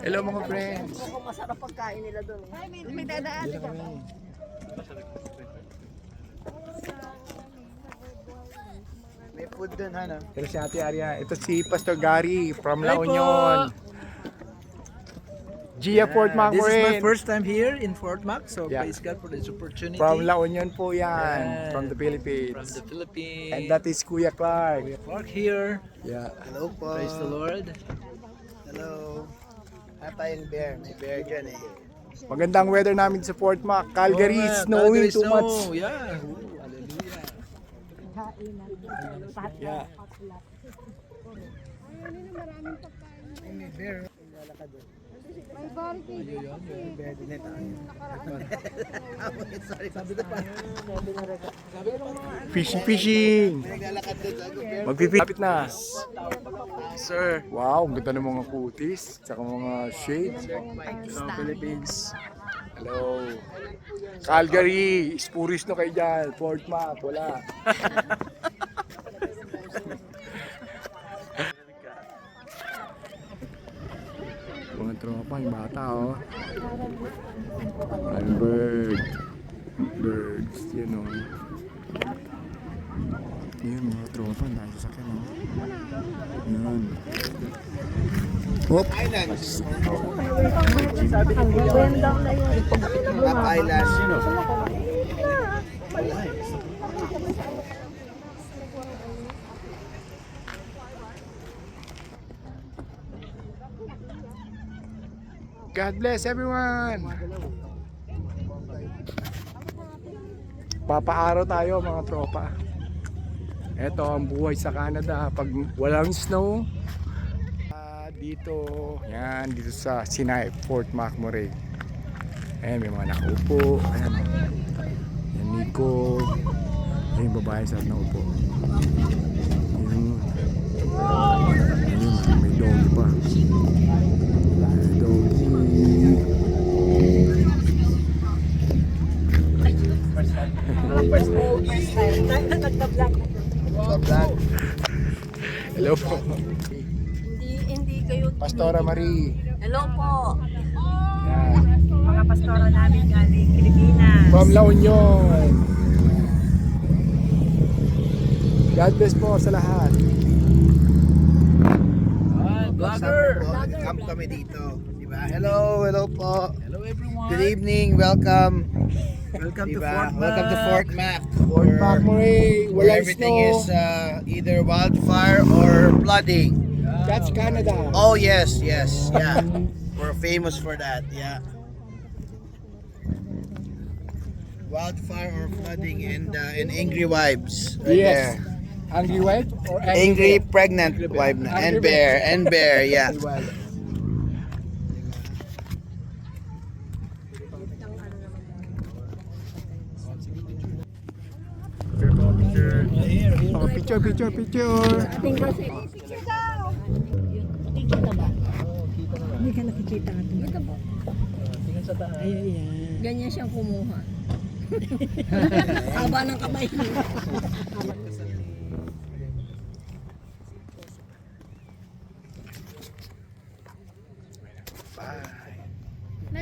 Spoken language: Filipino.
Hello mga friends. Mukhang masarap pagkain nila doon. May dadaan. May food dun, ano? Hello si Ate Aria. Ito si Pastor Gary from La Union. Gia Fort Mac This is my Morin. first time here in Fort Mac, so Yeah. praise God for this opportunity. From La Union po yan. Yeah. From the Philippines. From the Philippines. And that is Kuya Clark. We are Clark here. Yeah. Hello po. Praise the Lord. Hello. Tayong bear. May bear dyan eh. Magandang weather namin sa Fort Mac. Calgary, Oh, snowing Calgary too snow. much. Yeah. Ooh, hallelujah. Yeah. May bear. Bear din ito. Sorry. Sabi ko pa. Fishing. Naglalakad doon. Sabi ko, bear. Magpipilapit na. Sir. Wow, ang ganda ng mga kutis. Tsaka mga shades. Hello, Philippines. Hello. Calgary, Spuris no kayo dyan. Fort Mac, wala. Mga tropa, yung bata oh. Ay, bird. Birds, yun oh. Yun mga tropa, dahil sa sakyan oh. Yun. Hop. Islands. Map Islands. God bless everyone! Papaaraw tayo mga tropa. Ito ang buhay sa Canada pag walang snow. Dito, yan, dito sa Sinai, Fort Mac Morin. Ayan, may mga nakaupo. Ayan, yan Nico. Ayan yung babae sa nakaupo. Ayan. Ayan, may doggy pa. May doggy. Hello po. Hindi kayo. Pastora Marie. Hello po. Yan. Mga pastora namin galing Pilipinas. From La Union. God bless po sa lahat. Hi, vlogger. Camp kami dito. Diba? Hello, hello po. Hello, everyone. Good evening, welcome. Welcome to Diba? Fort Mac. Welcome to Fort Mac. Fort Mac Morin. Where Walang everything snow. is either wildfire or flooding. That's Canada. Oh yes, yes, yeah. We're famous for that, yeah. Wildfire or flooding and angry wives. Right Yes. there. Angry wife or Angry pregnant wife and bear, yeah. Angry wife. Oh, picture, picture, picture. Hindi ka nakikita nga ito. Ito po. Ayan. Ganyan siyang kumuha. Haba ng kamay niya.